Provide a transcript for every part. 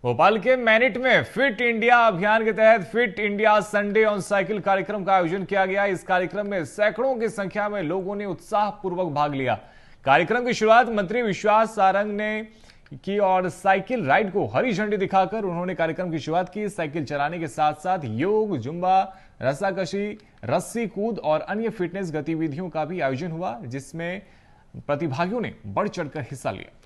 भोपाल के मैनिट में fit India अभियान के तहत fit India Sunday on cycle कार्यक्रम का आयोजन किया गया। इस कार्यक्रम में सैकड़ों की संख्या में लोगों ने उत्साहपूर्वक भाग लिया। कार्यक्रम की शुरुआत मंत्री विश्वास सारंग ने की और साइकिल राइड को हरी झंडी दिखाकर उन्होंने कार्यक्रम की शुरुआत की। साइकिल चलाने के साथ साथ योग, जुम्बा, रस्साकशी, रस्सी कूद और अन्य फिटनेस गतिविधियों का भी आयोजन हुआ, जिसमें प्रतिभागियों ने बढ़ चढ़कर हिस्सा लिया।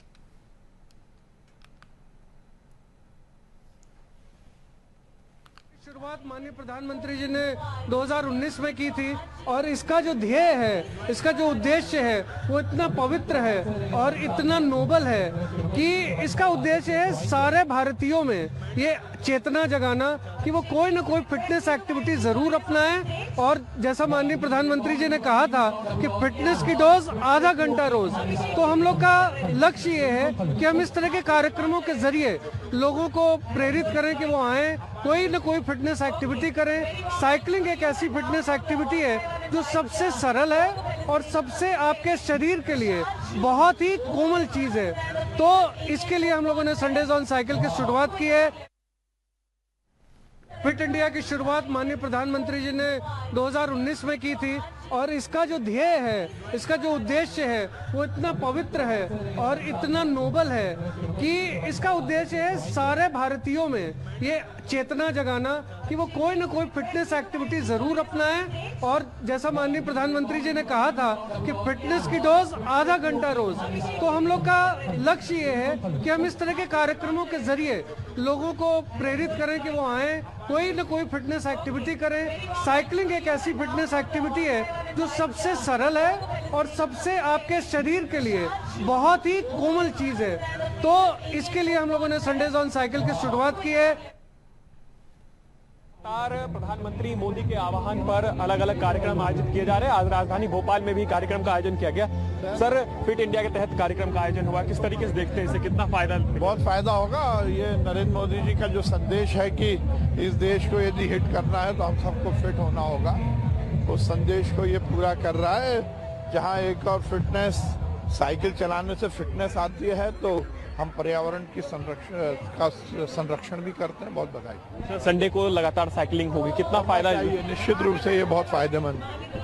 शुरुआत माननीय प्रधानमंत्री जी ने 2019 में की थी और इसका जो ध्येय है, इसका जो उद्देश्य है वो इतना पवित्र है और इतना नोबल है कि इसका उद्देश्य है सारे भारतीयों में ये चेतना जगाना कि वो कोई ना कोई फिटनेस एक्टिविटी जरूर अपनाएं। और जैसा माननीय प्रधानमंत्री जी ने कहा था कि फिटनेस की डोज आधा घंटा रोज, तो हम लोग का लक्ष्य ये है कि हम इस तरह के कार्यक्रमों के जरिए लोगों को प्रेरित करें कि वो आए, कोई ना कोई फिटनेस एक्टिविटी करें। साइकिलिंग एक ऐसी फिटनेस एक्टिविटी है जो सबसे सरल है और सबसे आपके शरीर के लिए बहुत ही कोमल चीज है। तो इसके लिए हम लोगों ने संडेज ऑन साइकिल की शुरुआत की है। फिट इंडिया की शुरुआत माननीय प्रधानमंत्री जी ने 2019 में की थी और इसका जो ध्येय है, इसका जो उद्देश्य है वो इतना पवित्र है और इतना नोबल है कि इसका उद्देश्य है सारे भारतीयों में ये चेतना जगाना कि वो कोई ना कोई फिटनेस एक्टिविटी जरूर अपनाएं। और जैसा माननीय प्रधानमंत्री जी ने कहा था कि फिटनेस की डोज आधा घंटा रोज, तो हम लोग का लक्ष्य ये है कि हम इस तरह के कार्यक्रमों के जरिए लोगों को प्रेरित करें कि वो आए, कोई ना कोई फिटनेस एक्टिविटी करें। साइकिलिंग एक ऐसी फिटनेस एक्टिविटी है जो सबसे सरल है और सबसे आपके शरीर के लिए बहुत ही कोमल चीज है। तो इसके लिए हम लोगों ने संडेज ऑन साइकिल की शुरुआत की है। प्रधानमंत्री मोदी के आह्वान पर अलग अलग कार्यक्रम आयोजित किए जा रहे हैं। आज राजधानी भोपाल में भी कार्यक्रम का आयोजन किया गया। सर, फिट इंडिया के तहत कार्यक्रम का आयोजन हुआ, किस तरीके से देखते हैं, इससे कितना फायदा? बहुत फायदा होगा। ये नरेंद्र मोदी जी का जो संदेश है कि इस देश को यदि हिट करना है तो हम सबको फिट होना होगा, उस संदेश को ये पूरा कर रहा है। जहाँ एक और फिटनेस, साइकिल चलाने से फिटनेस आती है तो हम पर्यावरण की संरक्षण भी करते हैं। बहुत बधाई। संडे को लगातार साइकिलिंग होगी, कितना फायदा? निश्चित रूप से ये बहुत फायदेमंद।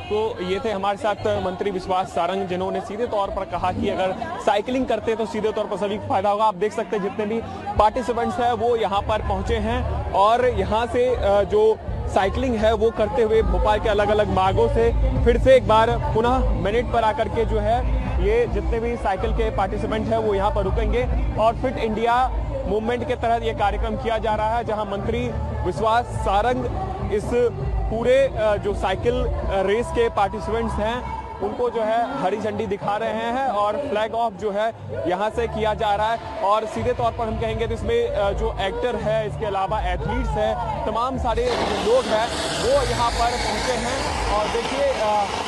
तो ये थे हमारे साथ मंत्री विश्वास सारंग, जिन्होंने सीधे तौर पर कहा कि अगर साइकिलिंग करते तो सीधे तौर पर सभी को फायदा होगा। आप देख सकते हैं जितने भी पार्टिसिपेंट्स हैं वो यहाँ पर पहुंचे हैं और यहाँ से जो साइकिलिंग है वो करते हुए भोपाल के अलग अलग मार्गों से फिर से एक बार पुनः मिनट पर आकर के जो है ये जितने भी साइकिल के पार्टिसिपेंट हैं वो यहाँ पर रुकेंगे। और फिट इंडिया मूवमेंट के तहत ये कार्यक्रम किया जा रहा है, जहां मंत्री विश्वास सारंग इस पूरे जो साइकिल रेस के पार्टिसिपेंट्स हैं उनको जो है हरी झंडी दिखा रहे हैं और फ्लैग ऑफ जो है यहाँ से किया जा रहा है। और सीधे तौर पर हम कहेंगे तो इसमें जो एक्टर है, इसके अलावा एथलीट्स है, तमाम सारे लोग हैं वो यहाँ पर पहुँचे हैं। और देखिए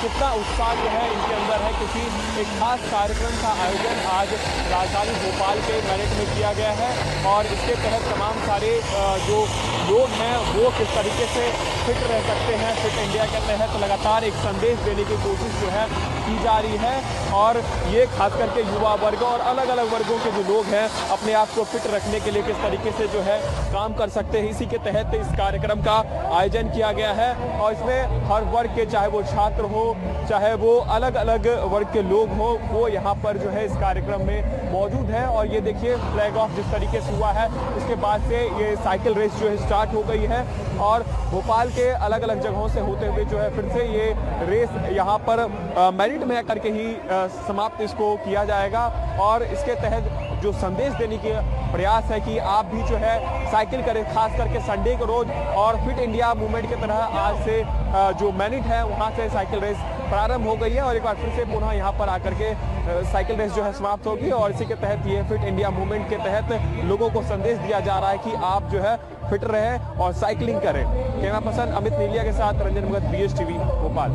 कितना उत्साह जो है इनके अंदर है, क्योंकि एक खास कार्यक्रम का आयोजन आज राजधानी भोपाल के मैनिट में किया गया है और इसके तहत तमाम सारे जो लोग हैं वो किस तरीके से फिट रह सकते हैं, फिट इंडिया के तहत लगातार एक संदेश देने की कोशिश जो है की जा रही है। और ये खास करके युवा वर्ग और अलग अलग वर्गों के जो लोग हैं अपने आप को फिट रखने के लिए किस तरीके से जो है काम कर सकते हैं, इसी के तहत इस कार्यक्रम का आयोजन किया गया है। और इसमें हर वर्ग के, चाहे वो छात्र हो, चाहे वो अलग अलग वर्ग के लोग हो, वो यहाँ पर जो है इस कार्यक्रम में मौजूद है। और ये देखिए फ्लैग ऑफ जिस तरीके से हुआ है, उसके बाद से ये साइकिल रेस जो है स्टार्ट हो गई है और भोपाल के अलग अलग जगहों से होते हुए जो है फिर से ये रेस यहाँ पर मैरिट में करके ही समाप्त इसको किया जाएगा। और इसके तहत जो संदेश देने के प्रयास है कि आप भी जो है साइकिल करें, खास करके संडे के रोज। और फिट इंडिया मूवमेंट की तरह आज से जो मैनिट है वहाँ से साइकिल रेस प्रारंभ हो गई है और एक बार फिर से पुनः यहाँ पर आकर के साइकिल रेस जो है समाप्त होगी। और इसी के तहत ये फिट इंडिया मूवमेंट के तहत लोगों को संदेश दिया जा रहा है कि आप जो है फिट रहें और साइकिलिंग करें। कैमरा पर्सन अमित नीलिया के साथ रंजन भगत, BSTV भोपाल।